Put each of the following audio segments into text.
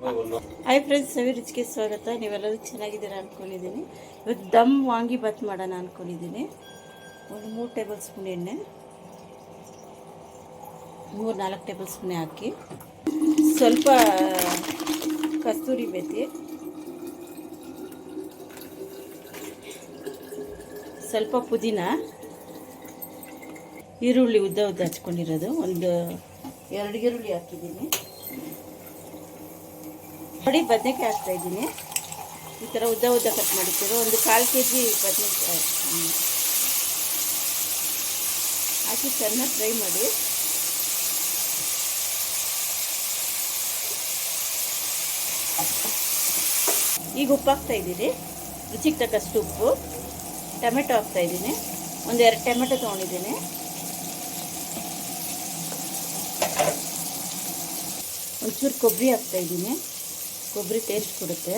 Hi friends, ಸವಿರುಚಿಗೆ ಸ್ವಾಗತ. ನೀವೆಲ್ಲರೂ ಚೆನ್ನಾಗಿದ್ದೀರಾ ಅಂದ್ಕೊಂಡಿದ್ದೀನಿ. ಇವತ್ತು ದಮ್ ವಾಂಗಿಬಾತ್ ಮಾಡೋಣ ಅಂದ್ಕೊಂಡಿದ್ದೀನಿ. ಒಂದು 3 ಟೇಬಲ್ ಸ್ಪೂನ್ ಎಣ್ಣೆ, 3-4 ಟೇಬಲ್ ಸ್ಪೂನ್ ಹಾಕಿ, ಸ್ವಲ್ಪ ಕಸ್ತೂರಿ ಮೇಥಿ, ಸ್ವಲ್ಪ ಪುದೀನ, ಈರುಳ್ಳಿ ಉದ್ದ ಹಚ್ಕೊಂಡಿರೋದು ಒಂದು 2 ಈರುಳ್ಳಿ ಹಾಕಿದ್ದೀನಿ. ನೋಡಿ, ಬದನೆಕಾಯಿ ಹಾಕ್ತಾಯಿದ್ದೀನಿ. ಈ ಥರ ಉದ್ದ ಕಟ್ ಮಾಡಿರ್ತೀವಿ. ಒಂದು 1/4 kg ಬದನೆಕಾಯಿ ಹಾಕಿ ಚೆನ್ನಾಗಿ ಫ್ರೈ ಮಾಡಿ. ಈಗ ಉಪ್ಪು ಹಾಕ್ತಾಯಿದ್ದೀನಿ, ರುಚಿಗೆ ತಕ್ಕಷ್ಟು ಉಪ್ಪು. ಟೊಮೆಟೊ ಹಾಕ್ತಾಯಿದ್ದೀನಿ, ಒಂದು 2 ಟೊಮೆಟೊ ತೊಗೊಂಡಿದ್ದೀನಿ. ಒಂಚೂರು ಕೊಬ್ಬರಿ ಹಾಕ್ತಾಯಿದ್ದೀನಿ, ಕೊಬ್ಬರಿ ಟೇಸ್ಟ್ ಕೊಡುತ್ತೆ.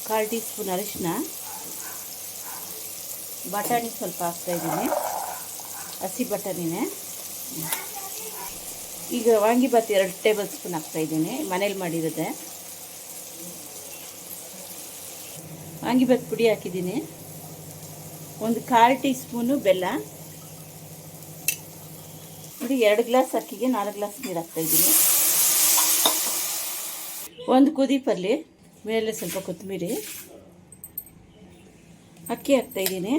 1/4 ಟೀ ಸ್ಪೂನ್ ಅರಿಶಿನ, ಬಟಾಣಿ ಸ್ವಲ್ಪ ಹಾಕ್ತಾಯಿದ್ದೀನಿ, ಹಸಿ ಬಟಾಣಿನೇ. ಈಗ ವಾಂಗಿಬಾತ್ 2 ಟೇಬಲ್ ಸ್ಪೂನ್ ಹಾಕ್ತಾಯಿದ್ದೀನಿ, ಮನೇಲಿ ಮಾಡಿರೋದೆ. ವಾಂಗಿಬಾತ್ ಪುಡಿ ಹಾಕಿದ್ದೀನಿ, ಒಂದು 1/4 ಟೀ ಸ್ಪೂನು ಬೆಲ್ಲ. ನೋಡಿ, 2 ಗ್ಲಾಸ್ ಅಕ್ಕಿಗೆ 4 ಗ್ಲಾಸ್ ನೀರು ಹಾಕ್ತಾಯಿದ್ದೀನಿ. ಒಂದು ಕುದಿ ಪರ್ಲಿ ಮೇಲೆ ಸ್ವಲ್ಪ ಕೊತ್ತಂಬರಿ, ಅಕ್ಕಿ ಹಾಕ್ತಾಯಿದ್ದೀನಿ.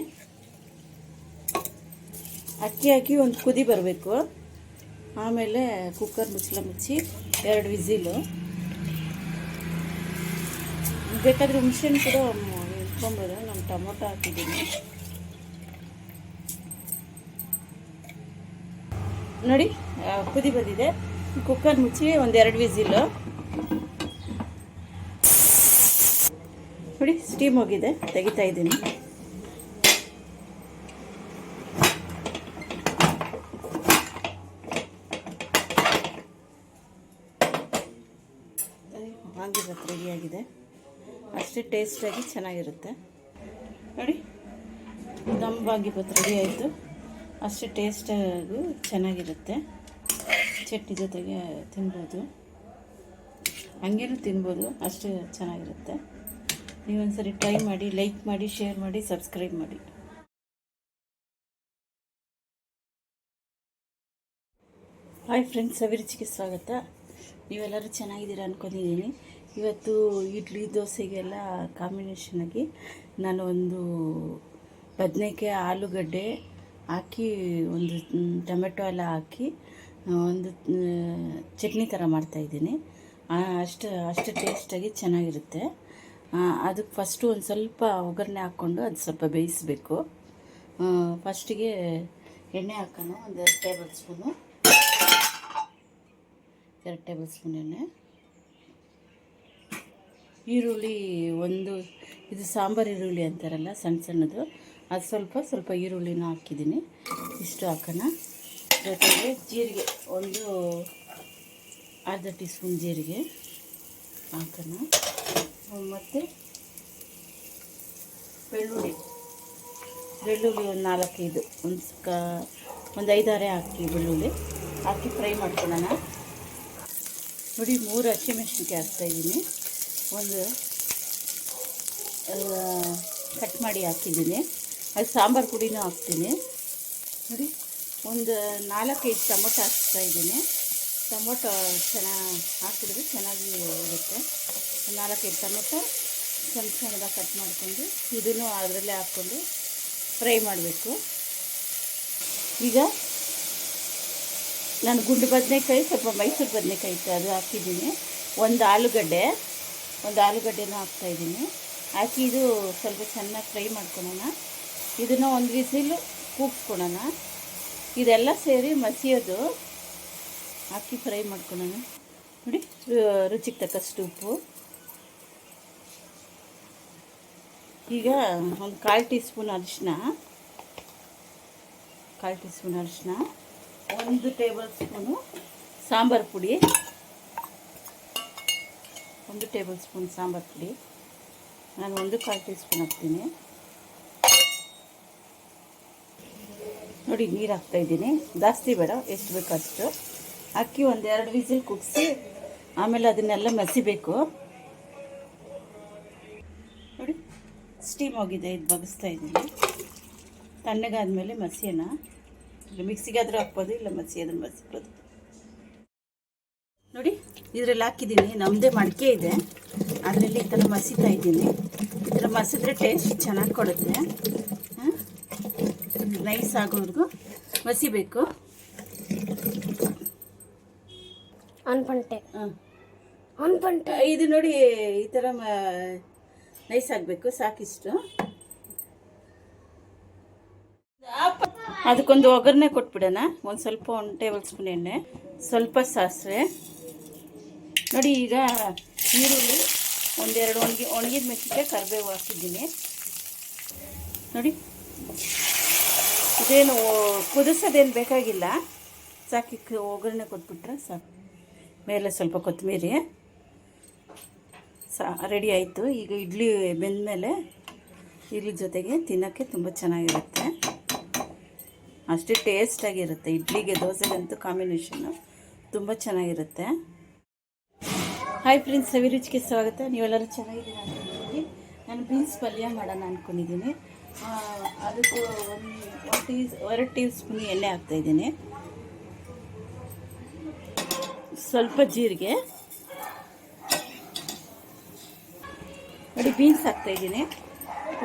ಅಕ್ಕಿ ಹಾಕಿ ಒಂದು ಕುದಿ ಬರಬೇಕು. ಆಮೇಲೆ ಕುಕ್ಕರ್ ಮುಚ್ಚಿ 2 ವಿಸಿಲು. ಬೇಕಾದರೆ ಹುಣಸೆಹಣ್ಣು ಕೂಡ ಇಟ್ಕೊಂಬೋದು. ನಾನು ಟೊಮೊಟೊ ಹಾಕಿದ್ದೀನಿ. ನೋಡಿ, ಕುದಿ ಬಂದಿದೆ. ಕುಕ್ಕರ್ ಮುಚ್ಚಿ ಒಂದು 2 ವಿಸಿಲು. ನೋಡಿ, ಸ್ಟೀಮ್ ಹೋಗಿದೆ, ತೆಗಿತಾ ಇದ್ದೀನಿ. ವಾಂಗಿಬಾತ್ ರೆಡಿಯಾಗಿದೆ. ಅಷ್ಟೇ ಟೇಸ್ಟಾಗಿ ಚೆನ್ನಾಗಿರುತ್ತೆ. ನೋಡಿ, ದಮ್ ವಾಂಗಿಬಾತ್ ರೆಡಿ ಆಯಿತು. ಅಷ್ಟೇ ಟೇಸ್ಟಾಗಿ ಚೆನ್ನಾಗಿರುತ್ತೆ. ಚಟ್ನಿ ಜೊತೆಗೆ ತಿನ್ಬೋದು, ಹಂಗೇನೂ ತಿನ್ಬೋದು, ಅಷ್ಟೇ ಚೆನ್ನಾಗಿರುತ್ತೆ. ನೀವೊಂದ್ಸರಿ ಟ್ರೈ ಮಾಡಿ, ಲೈಕ್ ಮಾಡಿ, ಶೇರ್ ಮಾಡಿ, ಸಬ್ಸ್ಕ್ರೈಬ್ ಮಾಡಿ. ಹಾಯ್ ಫ್ರೆಂಡ್ಸ್, ಸವಿರುಚಿಗೆ ಸ್ವಾಗತ. ನೀವೆಲ್ಲರೂ ಚೆನ್ನಾಗಿದ್ದೀರಾ ಅಂದ್ಕೊಂಡಿದ್ದೀನಿ. ಇವತ್ತು ಇಡ್ಲಿ ದೋಸೆಗೆಲ್ಲ ಕಾಂಬಿನೇಷನಾಗಿ ನಾನು ಒಂದು ಬದನೆಕಾಯಿ, ಆಲೂಗಡ್ಡೆ ಹಾಕಿ, ಒಂದು ಟೊಮೆಟೊ ಎಲ್ಲ ಹಾಕಿ ಒಂದು ಚಟ್ನಿ ಥರ ಮಾಡ್ತಾಯಿದ್ದೀನಿ. ಅಷ್ಟು ಟೇಸ್ಟಾಗಿ ಚೆನ್ನಾಗಿರುತ್ತೆ. ಅದಕ್ಕೆ ಫಸ್ಟು ಒಂದು ಸ್ವಲ್ಪ ಒಗ್ಗರಣೆ ಹಾಕ್ಕೊಂಡು ಅದು ಸ್ವಲ್ಪ ಬೇಯಿಸಬೇಕು. ಫಸ್ಟಿಗೆ ಎಣ್ಣೆ ಹಾಕೋಣ, ಒಂದು 2 ಟೇಬಲ್ ಸ್ಪೂನು, 2 ಟೇಬಲ್ ಸ್ಪೂನ್ ಎಣ್ಣೆ. ಈರುಳ್ಳಿ ಇದು ಸಾಂಬಾರು ಈರುಳ್ಳಿ ಅಂತಾರಲ್ಲ, ಸಣ್ಣದು, ಅದು ಸ್ವಲ್ಪ ಈರುಳ್ಳಿನ ಹಾಕಿದ್ದೀನಿ. ಇಷ್ಟು ಹಾಕೋಣ. ಜೊತೆಗೆ ಜೀರಿಗೆ, ಒಂದು ಅರ್ಧ ಟೀ ಸ್ಪೂನ್ ಜೀರಿಗೆ ಹಾಕೋಣ. ಮತ್ತು ಬೆಳ್ಳುಳ್ಳಿ ಒಂದು 4-5, ಒಂದು 5-6 ಹಾಕಿ ಬೆಳ್ಳುಳ್ಳಿ ಹಾಕಿ ಫ್ರೈ ಮಾಡ್ಕೊಳ್ಳೋಣ. ನೋಡಿ, 3 ಹಸಿಮೆಣಸಿನ್ಕಾಯಿ ಹಾಕ್ತಾಯಿದ್ದೀನಿ, ಒಂದು ಕಟ್ ಮಾಡಿ ಹಾಕಿದ್ದೀನಿ. ಅದು ಸಾಂಬಾರು ಪುಡಿನೂ ಹಾಕ್ತೀನಿ. ನೋಡಿ, ಒಂದು 4-5 ಟೊಮೊಟೊ ಹಾಕ್ತಾಯಿದ್ದೀನಿ. ಟೊಮೊಟೊ ಚೆನ್ನಾಗಿ ಹಾಕಿದ್ರೆ ಚೆನ್ನಾಗಿ ಇರುತ್ತೆ. 4-5 ಟೊಮೊಟೊ ಸಣ್ಣದಾಗಿ ಕಟ್ ಮಾಡಿಕೊಂಡು ಇದನ್ನು ಅದರಲ್ಲೇ ಹಾಕ್ಕೊಂಡು ಫ್ರೈ ಮಾಡಬೇಕು. ಈಗ ನಾನು ಗುಂಡು ಬದನೆಕಾಯಿ, ಸ್ವಲ್ಪ ಮೈಸೂರು ಬದನೆಕಾಯಿ ಇತ್ತು, ಅದು ಹಾಕಿದ್ದೀನಿ. ಒಂದು ಆಲೂಗಡ್ಡೆನೂ ಹಾಕ್ತಾಯಿದ್ದೀನಿ. ಹಾಕಿ ಇದು ಸ್ವಲ್ಪ ಚೆನ್ನಾಗಿ ಫ್ರೈ ಮಾಡ್ಕೊಳ್ಳೋಣ. ಇದನ್ನು ಒಂದು ವಿಸಿಲು ಕೂಗಿಸ್ಕೊಳ್ಳೋಣ. ಇದೆಲ್ಲ ಸೇರಿ ಮಸಿಯೋದು ಹಾಕಿ ಫ್ರೈ ಮಾಡ್ಕೊಳ್ಳೋಣ. ನೋಡಿ, ರುಚಿಗೆ ತಕ್ಕಷ್ಟು ಉಪ್ಪು. ಈಗ ಒಂದು 1/4 ಟೀ ಸ್ಪೂನ್ ಅರಿಶಿನ, 1 ಟೇಬಲ್ ಸ್ಪೂನು ಸಾಂಬಾರು ಪುಡಿ, 1 ಟೇಬಲ್ ಸ್ಪೂನ್ ಸಾಂಬಾರು ಪುಡಿ. ನಾನು 1/4 ಟೀ ಸ್ಪೂನ್ ಹಾಕ್ತೀನಿ. ನೋಡಿ, ನೀರು ಹಾಕ್ತಾಯಿದ್ದೀನಿ, ಜಾಸ್ತಿ ಬೇಡ, ಎಷ್ಟು ಬೇಕಷ್ಟು. ಅಕ್ಕಿ ಒಂದೆರಡು ವಿಸಿಲ್ ಕುಗ್ಸಿ ಆಮೇಲೆ ಅದನ್ನೆಲ್ಲ ಮಸಿಬೇಕು. ನೋಡಿ ಸ್ಟೀಮ್ ಹೋಗಿದೆ, ಇದು ಬಗ್ಗಿಸ್ತಾ ಇದ್ದೀನಿ. ತಣ್ಣಗಾದ್ಮೇಲೆ ಮಸಿಯೋಣ. ಇಲ್ಲ ಮಿಕ್ಸಿಗಾದರೂ ಹಾಕ್ಬೋದು, ಇಲ್ಲ ಮಸಿಯಾದ್ರೂ ಮಸಿಬೋದು. ನೋಡಿ ಇದರಲ್ಲಿ ಹಾಕಿದ್ದೀನಿ, ನಮ್ಮದೇ ಮಡಿಕೆ ಇದೆ, ಅದರಲ್ಲಿ ಈ ಥರ ಮಸಿತಾ ಇದ್ದೀನಿ. ಈ ಥರ ಮಸಿದ್ರೆ ಟೇಸ್ಟ್ ಚೆನ್ನಾಗಿ ಕೊಡುತ್ತೆ. ನೈಸ್ ಆಗೋವರೆಗೂ ಮಸಿಬೇಕು. ಇದು ನೋಡಿ ಈ ಥರ ನೈಸ್ ಆಗಬೇಕು, ಸಾಕಿಷ್ಟು. ಅದಕ್ಕೊಂದು ಒಗ್ಗರಣೆ ಕೊಟ್ಬಿಡೋಣ. ಒಂದು ಸ್ವಲ್ಪ 1 ಟೇಬಲ್ ಸ್ಪೂನ್ ಎಣ್ಣೆ, ಸ್ವಲ್ಪ ಸಾಸಿವೆ. ನೋಡಿ ಈಗ ಈರುಳ್ಳಿ, ಒಂದೆರಡು ಒಣಗಿದ ಮೆಣಸಿನಕಾಯಿ, ಕರಿಬೇವು ಹಾಕಿದ್ದೀನಿ. ನೋಡಿ ಇದೇನು ಕುದಿಸೋದೇನು ಬೇಕಾಗಿಲ್ಲ, ಸಾಕಿ ಒಗ್ಗರಣೆ ಕೊಟ್ಬಿಟ್ರೆ ಸಾಕು. ಮೇಲೆ ಸ್ವಲ್ಪ ಕೊತ್ತಂಬರಿ. ರೆಡಿ ಆಯಿತು. ಈಗ ಇಡ್ಲಿ ಬೆಂದಮೇಲೆ ಇಡ್ಲಿ ಜೊತೆಗೆ ತಿನ್ನೋಕ್ಕೆ ತುಂಬ ಚೆನ್ನಾಗಿರುತ್ತೆ, ಅಷ್ಟೇ ಟೇಸ್ಟಾಗಿರುತ್ತೆ. ಇಡ್ಲಿಗೆ ದೋಸೆಗಂತೂ ಕಾಂಬಿನೇಷನ್ನು ತುಂಬ ಚೆನ್ನಾಗಿರುತ್ತೆ. ಹಾಯ್ ಫ್ರೆಂಡ್ಸ್, ಸವಿರುಚಿಗೆ ಸ್ವಾಗತ. ನೀವೆಲ್ಲರೂ ಚೆನ್ನಾಗಿದ್ದೀರಾ ಅಂದ್ಕೊಂಡಿದ್ದೀನಿ. ನಾನು ಬೀನ್ಸ್ ಪಲ್ಯ ಮಾಡೋಣ ಅಂದ್ಕೊಂಡಿದ್ದೀನಿ. ಅದಕ್ಕೂ 2 ಟೀ ಸ್ಪೂನ್ ಎಣ್ಣೆ ಹಾಕ್ತಾಯಿದ್ದೀನಿ, ಸ್ವಲ್ಪ ಜೀರಿಗೆ. ನೋಡಿ ಬೀನ್ಸ್ ಹಾಕ್ತಾಯಿದ್ದೀನಿ,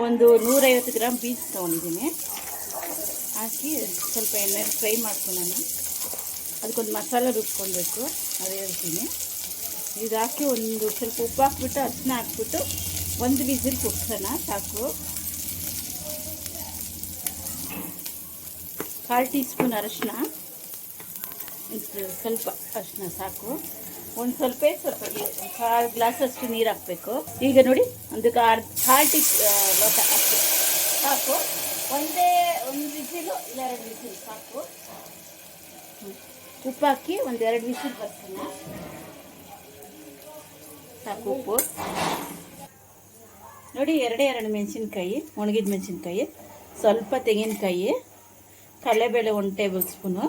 ಒಂದು 150 ಗ್ರಾಮ್ ಬೀನ್ಸ್ ತೊಗೊಂಡಿದ್ದೀನಿ. ಹಾಕಿ ಸ್ವಲ್ಪ ಎಣ್ಣೆಲಿ ಫ್ರೈ ಮಾಡ್ಕೊಳ್ಳೋಣ. ಅದಕ್ಕೊಂದು ಮಸಾಲೆ ರುಬ್ಕೊಳ್ಬೇಕು, ಅದು ಹೇಳ್ತೀನಿ. ಇದು ಹಾಕಿ ಒಂದು ಸ್ವಲ್ಪ ಉಪ್ಪು ಹಾಕ್ಬಿಟ್ಟು, ಅರಿಶಿನ ಹಾಕ್ಬಿಟ್ಟು 1 ವಿಸಿಲ್ ಕುಗ್ಸೋಣ, ಸಾಕು. 1/4 ಟೀ ಸ್ಪೂನ್ ಅರಿಶಿನ, ಸ್ವಲ್ಪ ಅರಿಶಿನ ಸಾಕು. ಒಂದು ಸ್ವಲ್ಪ 1/4 ಗ್ಲಾಸಷ್ಟು ನೀರು ಹಾಕಬೇಕು. ಈಗ ನೋಡಿ ಒಂದು 1/4 ಟೀ ಲೋಟ ಅಷ್ಟು ಸಾಕು. ಒಂದು ವಿಸಿಲು ಇಲ್ಲ 2 ವಿಸಿಲ್ ಸಾಕು. ಉಪ್ಪು ಹಾಕಿ 1-2 ವಿಸಿಲ್ ಬರ್ಸೋಣ, ಸಾಕು ಉಪ್ಪು. ನೋಡಿ 2 ಮೆಣಸಿನ್ಕಾಯಿ, ಒಣಗಿದ ಮೆಣಸಿನ್ಕಾಯಿ, ಸ್ವಲ್ಪ ತೆಂಗಿನಕಾಯಿ, ಕಡಲೆಬೇಳೆ 1 ಟೇಬಲ್ ಸ್ಪೂನು,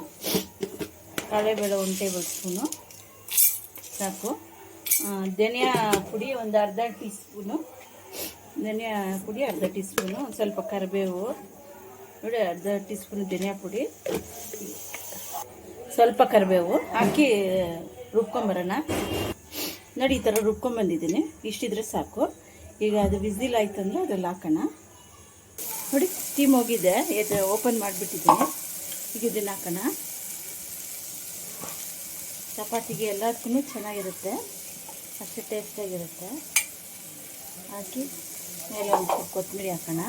ಕಡಲೆಬೇಳೆ 1 ಟೇಬಲ್ ಸ್ಪೂನು ಸಾಕು. ಧನಿಯಾ ಪುಡಿ ಒಂದು ಅರ್ಧ ಟೀ ಸ್ಪೂನು, ಧನಿಯಾ ಪುಡಿ ಅರ್ಧ ಟೀ ಸ್ಪೂನು, ಸ್ವಲ್ಪ ಕರಿಬೇವು. ನೋಡಿ ಅರ್ಧ ಟೀ ಸ್ಪೂನ್ ಧನಿಯಾ ಪುಡಿ, ಸ್ವಲ್ಪ ಕರಿಬೇವು ಹಾಕಿ ರುಬ್ಕೊಂಬರೋಣ. ನೋಡಿ ಈ ಥರ ರುಬ್ಕೊಂಬಂದಿದ್ದೀನಿ, ಇಷ್ಟಿದ್ರೆ ಸಾಕು. ಈಗ ಅದು ವಿಸಿಲ್ ಆಯ್ತು ಅಂದರೆ ಅದ್ರಲ್ಲಿ ಹಾಕೋಣ. ನೋಡಿ ಸ್ಟೀಮ್ ಹೋಗಿದೆ, ಇದು ಓಪನ್ ಮಾಡಿಬಿಟ್ಟಿದ್ದೀನಿ. ಈಗ ಇದನ್ನು ಹಾಕೋಣ. ಚಪಾತಿಗೆ ಎಲ್ಲದಕ್ಕೂ ಚೆನ್ನಾಗಿರುತ್ತೆ, ಅಷ್ಟು ಟೇಸ್ಟಾಗಿರುತ್ತೆ. ಹಾಕಿ ಮೇಲೆ ಒಂದು ಸ್ವಲ್ಪ ಕೊತ್ತಂಬರಿ ಹಾಕೋಣ,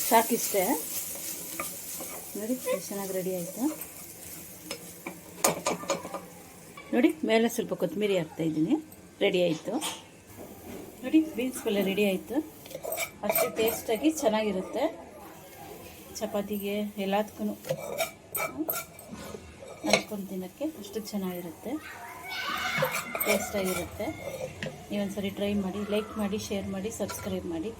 ಸಾಕಿಷ್ಟೇ. ನೋಡಿ ಚೆನ್ನಾಗಿ ರೆಡಿ ಆಯಿತು. ನೋಡಿ ಮೇಲೆ ಸ್ವಲ್ಪ ಕೊತ್ತಂಬರಿ ಹಾಕ್ತಾಯಿದ್ದೀನಿ, ರೆಡಿ ಆಯಿತು. ನೋಡಿ ಬೀನ್ಸ್ ಪಲ್ಯ ರೆಡಿ ಆಯಿತು, ಅಷ್ಟು ಟೇಸ್ಟಾಗಿ ಚೆನ್ನಾಗಿರುತ್ತೆ. ಚಪಾತಿಗೆ ಎಲ್ಲದಕ್ಕೂ ನಡ್ಕೊಂಡು ತಿನ್ನೋಕ್ಕೆ ಅಷ್ಟು ಚೆನ್ನಾಗಿರುತ್ತೆ, ಟೇಸ್ಟಾಗಿರುತ್ತೆ. ನೀವೊಂದ್ಸರಿ ಟ್ರೈ ಮಾಡಿ, ಲೈಕ್ ಮಾಡಿ, ಶೇರ್ ಮಾಡಿ, ಸಬ್ಸ್ಕ್ರೈಬ್ ಮಾಡಿ.